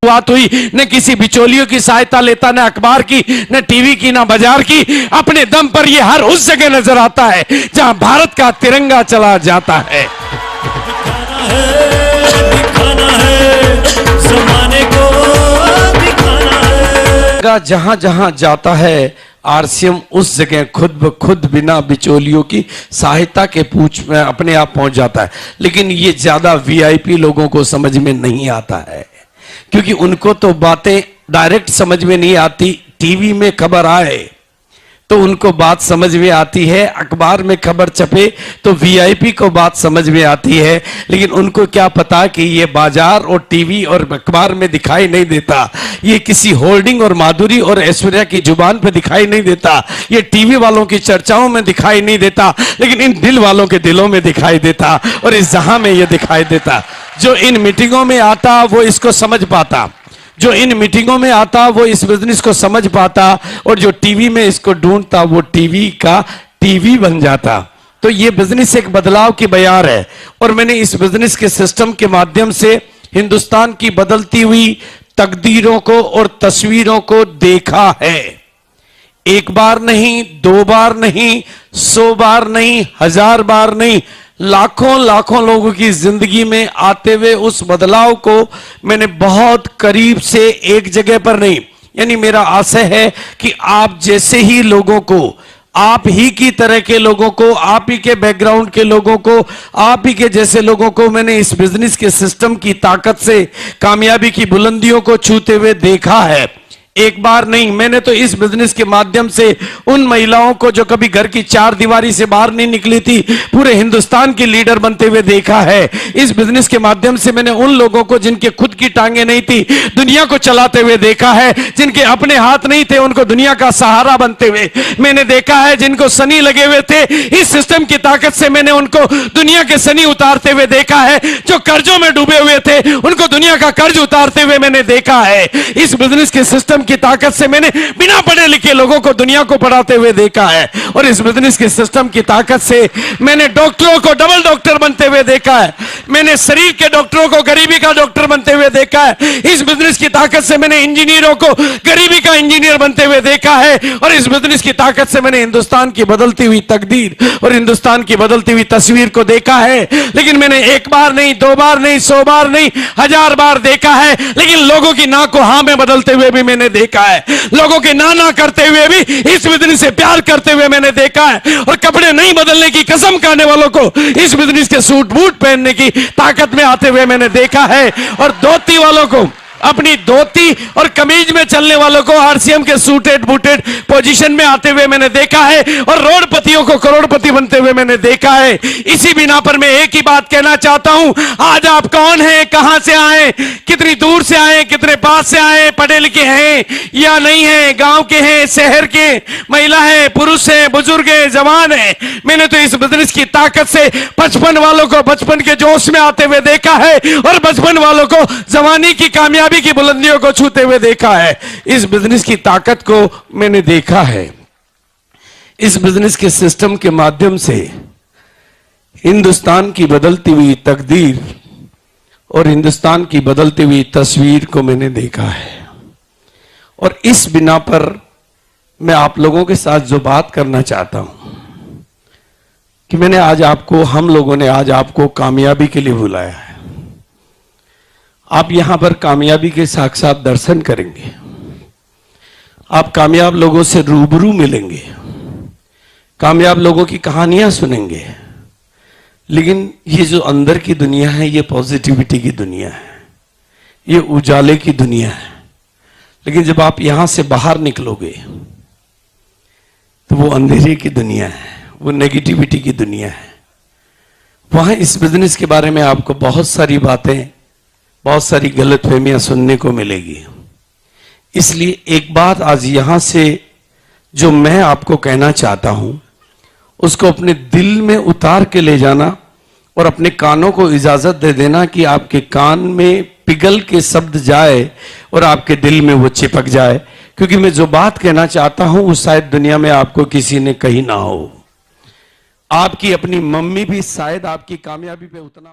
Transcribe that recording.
शुरुआत हुई, न किसी बिचौलियों की सहायता लेता, न अखबार की, न टीवी की, न बाजार की। अपने दम पर ये हर उस जगह नजर आता है जहां भारत का तिरंगा चला जाता है। दिखाना है ज़माने को, दिखाना है। जहां जहां जाता है आरसीएम उस जगह खुद ब खुद बिना बिचौलियों की सहायता के पूछ में अपने आप पहुंच जाता है। लेकिन ये ज्यादा वीआईपी लोगों को समझ में नहीं आता है, क्योंकि उनको तो बातें डायरेक्ट समझ में नहीं आती। टीवी में खबर आए तो उनको बात समझ में आती है, अखबार में खबर छपे तो वीआईपी को बात समझ में आती है। लेकिन उनको क्या पता कि ये बाजार और टीवी और अखबार में दिखाई नहीं देता, ये किसी होर्डिंग और माधुरी और ऐश्वर्या की जुबान पे दिखाई नहीं देता, ये टीवी वालों की चर्चाओं में दिखाई नहीं देता, लेकिन इन दिल वालों के दिलों में दिखाई देता और इस जहां में ये दिखाई देता। जो इन मीटिंगों में आता वो इसको समझ पाता, जो इन मीटिंगों में आता वो इस बिजनेस को समझ पाता, और जो टीवी में इसको ढूंढता वो टीवी का टीवी बन जाता। तो ये बिजनेस एक बदलाव की बयार है, और मैंने इस बिजनेस के सिस्टम के माध्यम से हिंदुस्तान की बदलती हुई तकदीरों को और तस्वीरों को देखा है। एक बार नहीं, दो बार नहीं, 100 बार नहीं, 1000 बार नहीं, लाखों लाखों लोगों की जिंदगी में आते हुए उस बदलाव को मैंने बहुत करीब से एक जगह पर नहीं, यानी मेरा आशय है कि आप जैसे ही लोगों को, आप ही की तरह के लोगों को, आप ही के बैकग्राउंड के लोगों को, आप ही के जैसे लोगों को मैंने इस बिजनेस के सिस्टम की ताकत से कामयाबी की बुलंदियों को छूते हुए देखा है। एक बार नहीं, मैंने तो इस बिजनेस के माध्यम से उन महिलाओं को जो कभी घर की चार दीवारी से बाहर नहीं निकली थी, पूरे हिंदुस्तान की लीडर बनते हुए देखा है। इस बिजनेस के माध्यम से मैंने उन लोगों को जिनके खुद की टांगे नहीं थी, दुनिया को चलाते हुए देखा है। जिनके अपने हाथ नहीं थे, उनको दुनिया का सहारा बनते हुए मैंने देखा है। जिनको सनी लगे हुए थे, इस सिस्टम की ताकत से मैंने उनको दुनिया के सनी उतारते हुए देखा है। जो कर्जों में डूबे हुए थे, उनको दुनिया का कर्ज उतारते हुए मैंने देखा है। इस बिजनेस के सिस्टम की ताकत से मैंने बिना पढ़े लिखे लोगों को दुनिया को पढ़ाते हुए देखा है, और इस बिजनेस के सिस्टम की ताकत से मैंने डॉक्टरों को डबल डॉक्टर बनते हुए देखा है। मैंने शरीर के डॉक्टरों को गरीबी का डॉक्टर बनते हुए देखा है। इस बिजनेस की ताकत से मैंने इंजीनियरों को गरीबी का इंजीनियर बनते हुए देखा है, और इस बिजनेस की ताकत से मैंने हिंदुस्तान की बदलती हुई तकदीर और हिंदुस्तान की बदलती हुई तस्वीर को देखा है। लेकिन मैंने एक बार नहीं, 2 बार नहीं, 100 बार नहीं, 1000 बार देखा है। लेकिन लोगों की ना को हाँ में बदलते हुए भी मैंने देखा है। लोगों के ना करते हुए भी इस बिजनेस से प्यार करते हुए मैंने देखा है। और कपड़े नहीं बदलने की कसम खाने वालों को इस बिजनेस के सूट बूट पहनने की ताकत में आते हुए मैंने देखा है। और धोती वालों को, अपनी धोती और कमीज में चलने वालों को आरसीएम के सूटेड बूटेड पोजीशन में आते हुए मैंने देखा है, और रोडपतियों को करोड़पति बनते हुए मैंने देखा है। इसी बिना पर मैं एक ही बात कहना चाहता हूं, आज आप कौन हैं, कहां से आए, कितनी दूर से आए, कितने पास से आए, पढ़े लिखे हैं या नहीं हैं, गांव के हैं, शहर के, महिला है, पुरुष है, बुजुर्ग है, जवान है, मैंने तो इस बिजनेस की ताकत से 55 वालों को बचपन के जोश में आते हुए देखा है, और 55 वालों को जवानी की कामयाबी की बुलंदियों को छूते हुए देखा है। इस बिजनेस की ताकत को मैंने देखा है। इस बिजनेस के सिस्टम के माध्यम से हिंदुस्तान की बदलती हुई तकदीर और हिंदुस्तान की बदलती हुई तस्वीर को मैंने देखा है। और इस बिना पर मैं आप लोगों के साथ जो बात करना चाहता हूं कि मैंने आज आपको, हम लोगों ने आज आपको कामयाबी के लिए बुलाया है। आप यहां पर कामयाबी के साक्षात दर्शन करेंगे, आप कामयाब लोगों से रूबरू मिलेंगे, कामयाब लोगों की कहानियां सुनेंगे। लेकिन ये जो अंदर की दुनिया है, ये पॉजिटिविटी की दुनिया है, ये उजाले की दुनिया है। लेकिन जब आप यहां से बाहर निकलोगे तो वो अंधेरे की दुनिया है, वो नेगेटिविटी की दुनिया है। वहां इस बिजनेस के बारे में आपको बहुत सारी बातें, बहुत सारी गलतफहमियां सुनने को मिलेगी। इसलिए एक बात आज यहां से जो मैं आपको कहना चाहता हूं, उसको अपने दिल में उतार के ले जाना और अपने कानों को इजाजत दे देना कि आपके कान में पिघल के शब्द जाए और आपके दिल में वो चिपक जाए। क्योंकि मैं जो बात कहना चाहता हूं वो शायद दुनिया में आपको किसी ने कही ना हो। आपकी अपनी मम्मी भी शायद आपकी कामयाबी पे उतना